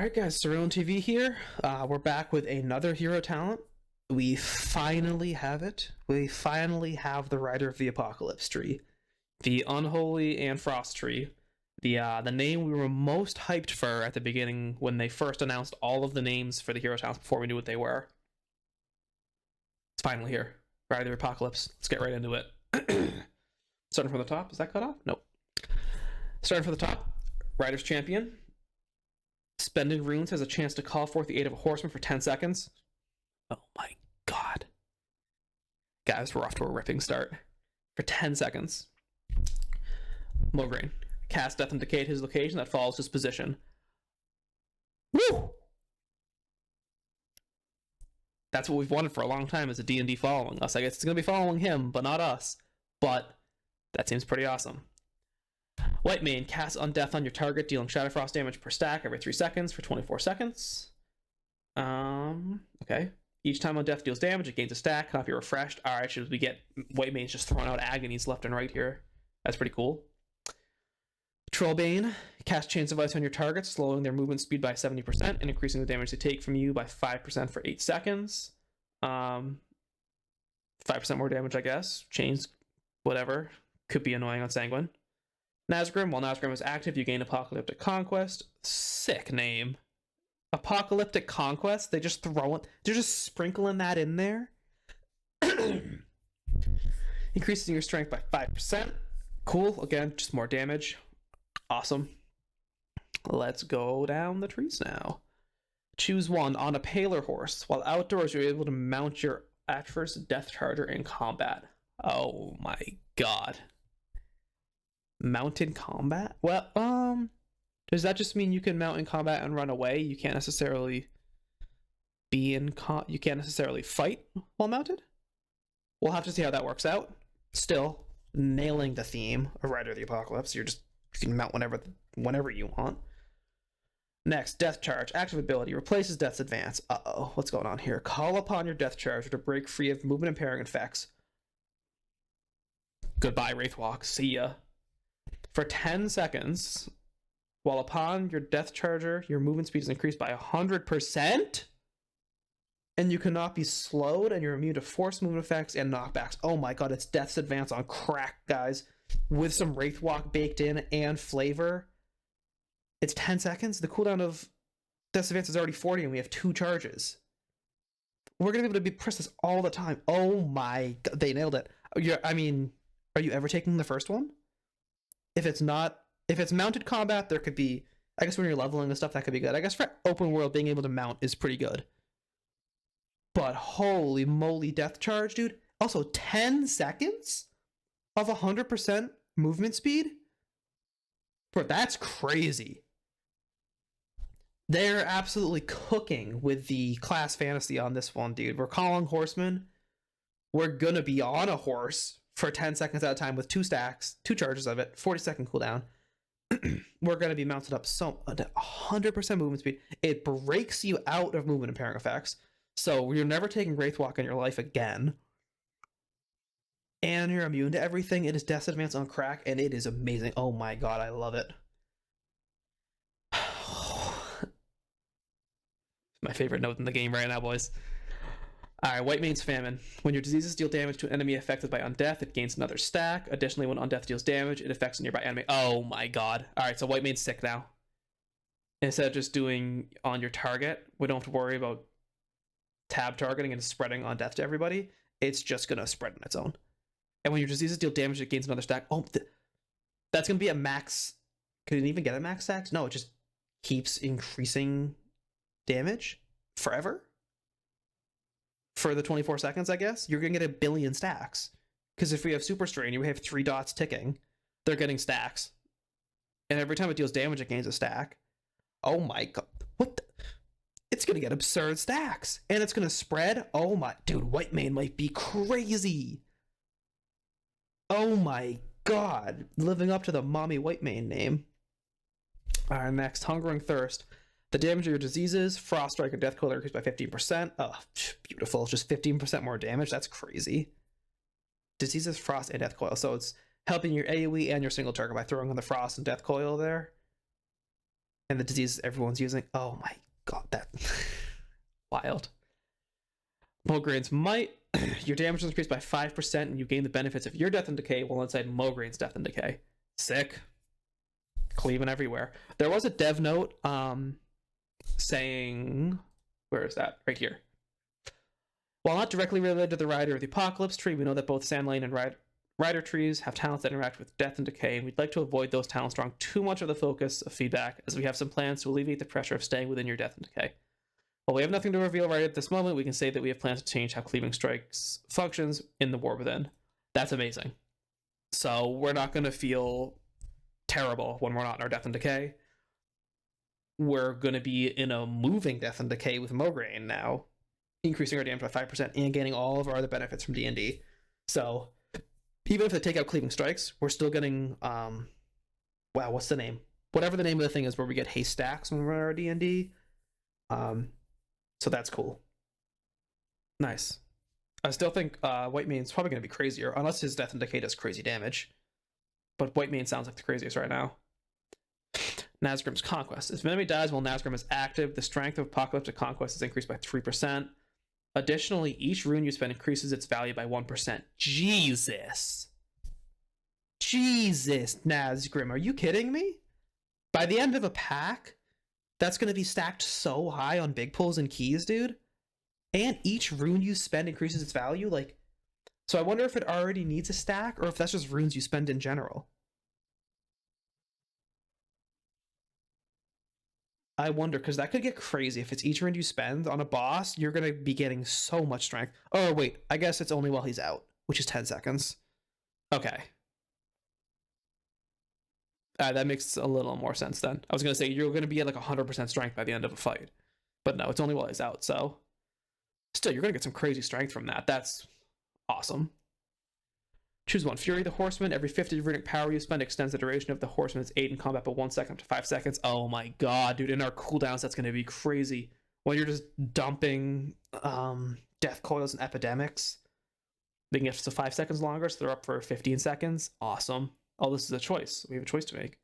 Alright guys, Surreal TV here. We're back with another hero talent. We finally have it. We finally have the Rider of the Apocalypse tree. The Unholy and Frost tree. The name we were most hyped for at the beginning when they first announced all of the names for the hero talents before we knew what they were. It's finally here. Rider of the Apocalypse. Let's get right into it. Starting from the top. Is that cut off? Nope. Starting from the top. Rider's Champion. Spending runes has a chance to call forth the aid of a horseman for 10 seconds. Oh my god. Guys, we're off to a ripping start. For 10 seconds. Mograine. Cast Death and Decay at his location that follows his position. Woo! That's what we've wanted for a long time, is a D&D following us. I guess it's going to be following him, but not us. But that seems pretty awesome. White Mane casts Undeath on your target, dealing Shadow Frost damage per stack every 3 seconds for 24 seconds. Okay. Each time Undeath deals damage, it gains a stack, cannot be refreshed. Alright, should we get White Mane's just throwing out agonies left and right here. That's pretty cool. Trollbane cast Chains of Ice on your target, slowing their movement speed by 70% and increasing the damage they take from you by 5% for 8 seconds. 5% more damage, I guess. Chains, whatever. Could be annoying on Sanguine. Nazgrim, while Nazgrim is active, you gain Apocalyptic Conquest. Sick name. Apocalyptic Conquest? They're just sprinkling that in there. Increasing your strength by 5%. Cool. Again, just more damage. Awesome. Let's go down the trees now. Choose one. On a paler horse. While outdoors, you're able to mount your adverse Death Charger in combat. Oh my god. Mounted combat? Well, does that just mean you can mount in combat and run away? You can't necessarily be in you can't necessarily fight while mounted? We'll have to see how that works out. Still, nailing the theme of Rider of the Apocalypse. You can mount whenever you want. Next, Death Charge. Active ability. Replaces Death's Advance. Uh-oh. What's going on here? Call upon your Death Charger to break free of movement impairing effects. Goodbye, Wraithwalk. See ya. For 10 seconds, while upon your Death Charger, your movement speed is increased by 100%, and you cannot be slowed, and you're immune to force movement effects and knockbacks. Oh my god, it's Death's Advance on crack, guys, with some Wraithwalk baked in and flavor. It's 10 seconds. The cooldown of Death's Advance is already 40, and we have 2 charges. We're going to be able to press this all the time. Oh my god, they nailed it. I mean, are you ever taking the first one? If it's mounted combat, there could be, I guess when you're leveling and stuff, that could be good. I guess for open world, being able to mount is pretty good. But holy moly, Death Charge, dude. Also, 10 seconds of 100% movement speed? Bro, that's crazy. They're absolutely cooking with the class fantasy on this one, dude. We're calling horsemen. We're gonna be on a horse for 10 seconds at a time with 2 stacks, 2 charges of it, 40-second cooldown. We're going to be mounted up 100% movement speed. It breaks you out of movement impairing effects, so you're never taking Wraithwalk in your life again. And you're immune to everything. It is Death's Advance on crack, and it is amazing. Oh my god, I love it. My favorite note in the game right now, boys. Alright, White Mane's Famine. When your diseases deal damage to an enemy affected by Undeath, it gains another stack. Additionally, when Undeath deals damage, it affects a nearby enemy. Oh my god. Alright, so White Mane's sick now. Instead of just doing on your target, we don't have to worry about tab targeting and spreading Undeath to everybody. It's just going to spread on its own. And when your diseases deal damage, it gains another stack. Oh, that's going to be a max. Could it even get a max stack? No, it just keeps increasing damage forever. For the 24 seconds, I guess, you're going to get 1 billion stacks. Because if we have Super Strain, you have 3 dots ticking. They're getting stacks. And every time it deals damage, it gains a stack. Oh my god. What the? It's going to get absurd stacks. And it's going to spread. Oh my. Dude, White Mane might be crazy. Oh my god. Living up to the mommy White Mane name. Alright, next. Hungering Thirst. The damage of your diseases, Frost Strike and Death Coil are increased by 15%. Oh, beautiful. Just 15% more damage. That's crazy. Diseases, Frost, and Death Coil. So it's helping your AoE and your single target by throwing on the Frost and Death Coil there. and the diseases everyone's using. Oh my god, that wild. Mograine's Might. Your damage is increased by 5%, and you gain the benefits of your Death and Decay while inside Mograine's Death and Decay. Sick. Cleaving everywhere. There was a dev note saying, where is that? Right here. While not directly related to the Rider of the Apocalypse tree, we know that both Sand Lane and Rider trees have talents that interact with Death and Decay, and we'd like to avoid those talents drawing too much of the focus of feedback, as we have some plans to alleviate the pressure of staying within your Death and Decay. While we have nothing to reveal right at this moment, we can say that we have plans to change how Cleaving Strikes functions in the War Within. That's amazing. So we're not going to feel terrible when we're not in our Death and Decay. We're going to be in a moving Death and Decay with Mograine now, increasing our damage by 5% and gaining all of our other benefits from D&D. So even if they take out Cleaving Strikes, we're still getting, wow, what's the name? Whatever the name of the thing is where we get haste stacks when we're in our D&D. So that's cool. Nice. I still think White Mane's probably going to be crazier, unless his Death and Decay does crazy damage. But White Mane sounds like the craziest right now. Nazgrim's Conquest. If an enemy dies while Nazgrim is active, the strength of Apocalyptic Conquest is increased by 3%. Additionally, each rune you spend increases its value by 1%. Jesus, Nazgrim, are you kidding me? By the end of a pack, that's going to be stacked so high on big pulls and keys, dude. And each rune you spend increases its value. Like, so I wonder if it already needs a stack or if that's just runes you spend in general. I wonder, because that could get crazy. If it's each rune you spend on a boss, you're going to be getting so much strength. Oh, wait, I guess it's only while he's out, which is 10 seconds. Okay. That makes a little more sense then. I was going to say you're going to be at like 100% strength by the end of a fight. But no, it's only while he's out, so... Still, you're going to get some crazy strength from that. That's awesome. Choose one. Fury the Horseman. Every 50 runic power you spend extends the duration of the Horseman's aid in combat by 1 second up to 5 seconds. Oh my god, dude. In our cooldowns, that's going to be crazy. When you're just dumping death coils and epidemics, they can get to 5 seconds longer, so they're up for 15 seconds. Awesome. Oh, this is a choice. We have a choice to make.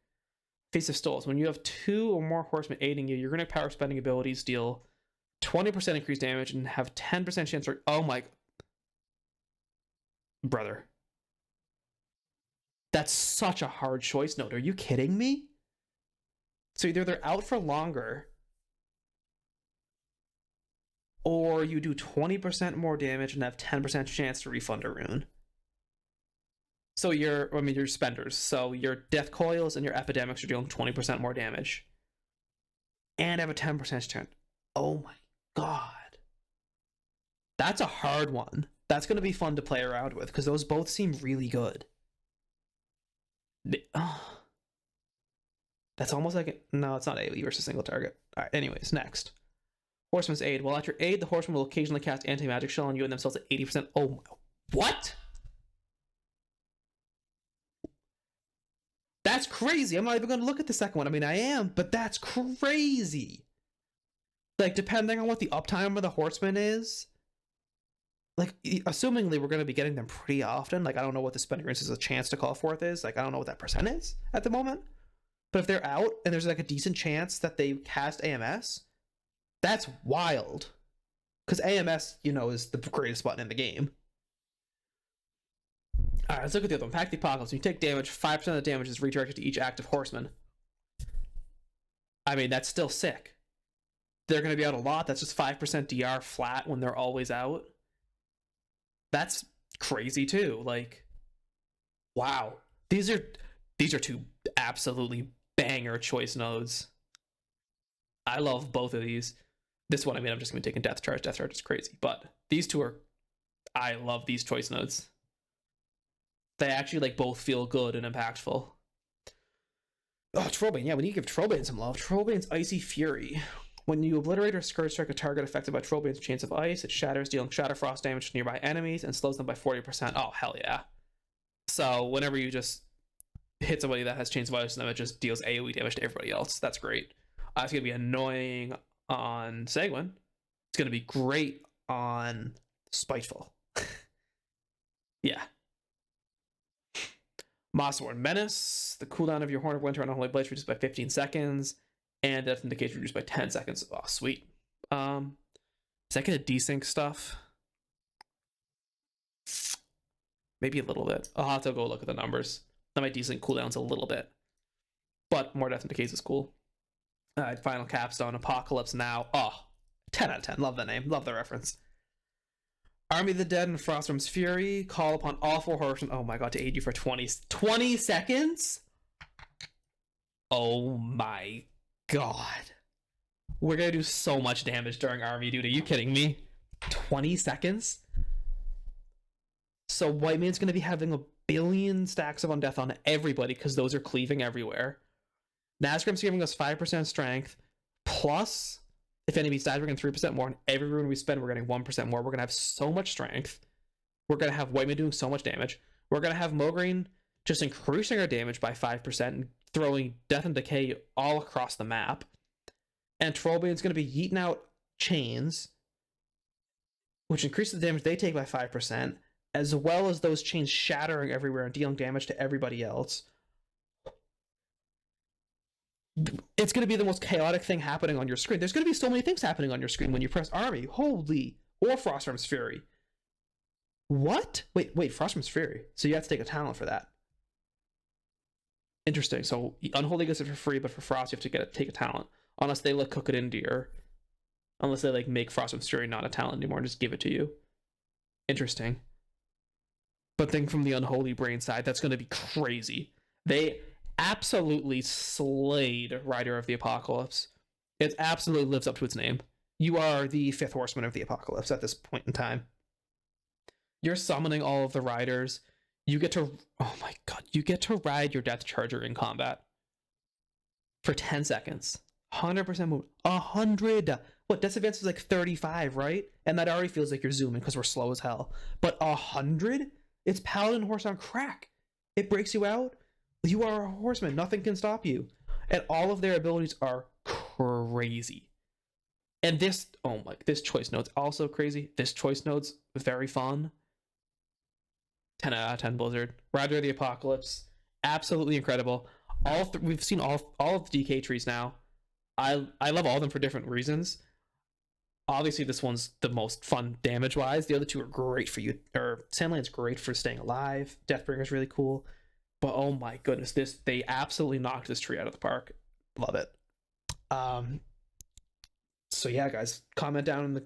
Face of Stoles. When you have 2 or more horsemen aiding you, your runic power spending abilities deal 20% increased damage and have 10% chance for... Oh my... Brother. That's such a hard choice note. Are you kidding me? So either they're out for longer, or you do 20% more damage and have 10% chance to refund a rune. So your spenders. So your death coils and your epidemics are dealing 20% more damage. And have a 10% chance. Oh my god. That's a hard one. That's going to be fun to play around with, because those both seem really good. That's almost like... No, it's not AoE versus single target. Alright, anyways, next. Horseman's Aid. While at your aid, the horseman will occasionally cast anti-magic shell on you and themselves at 80%. Oh my... What? That's crazy. I'm not even going to look at the second one. I mean, I am, but that's crazy. Like, depending on what the uptime of the horseman is, like, assumingly we're going to be getting them pretty often. Like, I don't know what the spending rinse is a chance to call forth is. Like, I don't know what that percent is at the moment. But if they're out and there's like a decent chance that they cast AMS, that's wild. Because AMS, you know, is the greatest button in the game. Alright, let's look at the other one. Pack the Apocalypse. When you take damage, 5% of the damage is redirected to each active horseman. I mean, that's still sick. They're going to be out a lot. That's just 5% DR flat when they're always out. That's crazy too. Like, wow. These are two absolutely banger choice nodes. I love both of these. This one, I mean, I'm just going to be taking Death Charge. Death Charge is crazy. But these two are... I love these choice nodes. They actually, like, both feel good and impactful. Oh, Trollbane. Yeah, we need to give Trollbane some love. Trollbane's Icy Fury. When you obliterate or Scourge Strike a target affected by Trollbane's Chains of Ice, it shatters, dealing Shatter Frost damage to nearby enemies and slows them by 40%. Oh, hell yeah. So, whenever you just hit somebody that has Chains of Ice on them, it just deals AoE damage to everybody else. That's great. It's going to be annoying on Sanguine. It's going to be great on Spiteful. Yeah. Mossworn Menace. The cooldown of your Horn of Winter on Unholy Blades reduced by 15 seconds. And Death Indicates reduced by 10 seconds. Oh, sweet. Is that gonna desync stuff? Maybe a little bit. I'll have to go look at the numbers. That might desync cooldowns a little bit. But more Death Indicates is cool. Alright, final Capstone. Apocalypse Now. Oh, 10 out of 10. Love that name. Love the reference. Army of the Dead and Frostworm's Fury. Call upon all 4 horsemen. Oh my god, to aid you for 20 seconds? Oh my god. We're gonna do so much damage during army dude. Are you kidding me? 20 seconds? So White Man's gonna be having a billion stacks of Undeath on everybody because those are cleaving everywhere. Nazgrim's giving us 5% strength. Plus, if enemies die, we're getting 3% more. And every rune we spend, we're getting 1% more. We're gonna have so much strength. We're gonna have White Man doing so much damage. We're gonna have Mograine just increasing our damage by 5% and throwing Death and Decay all across the map. And Trollbane's going to be yeeting out chains, which increases the damage they take by 5%, as well as those chains shattering everywhere and dealing damage to everybody else. It's going to be the most chaotic thing happening on your screen. There's going to be so many things happening on your screen when you press Army. Holy. Or Frostworm's Fury. What? Wait, Frostworm's Fury. So you have to take a talent for that. Interesting. So Unholy gets it for free, but for Frost you have to take a talent. Unless they cook it into your, unless they make Frostworm's Fury not a talent anymore and just give it to you. Interesting. But then from the Unholy Brain side, that's going to be crazy. They absolutely slayed Rider of the Apocalypse. It absolutely lives up to its name. You are the 5th horseman of the Apocalypse at this point in time. You're summoning all of the riders. You get to, oh my god, you get to ride your Death Charger in combat for 10 seconds. 100% move. 100. What, Death's Advance is like 35, right? And that already feels like you're zooming because we're slow as hell. But 100? It's Paladin Horse on crack. It breaks you out. You are a horseman. Nothing can stop you. And all of their abilities are crazy. And this, oh my, this choice node's also crazy. This choice node's very fun. 10 out of 10 Blizzard. Rider of the Apocalypse. Absolutely incredible. We've seen all of the DK trees now. I love all of them for different reasons. Obviously, this one's the most fun damage-wise. The other two are great for you. Or Sandland's great for staying alive. Deathbringer's really cool. But oh my goodness, they absolutely knocked this tree out of the park. Love it. So yeah, guys, comment down in the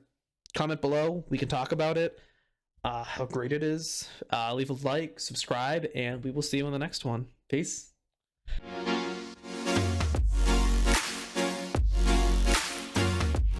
comment below. We can talk about it. How great it is. Leave a like, subscribe, and we will see you in the next one. Peace.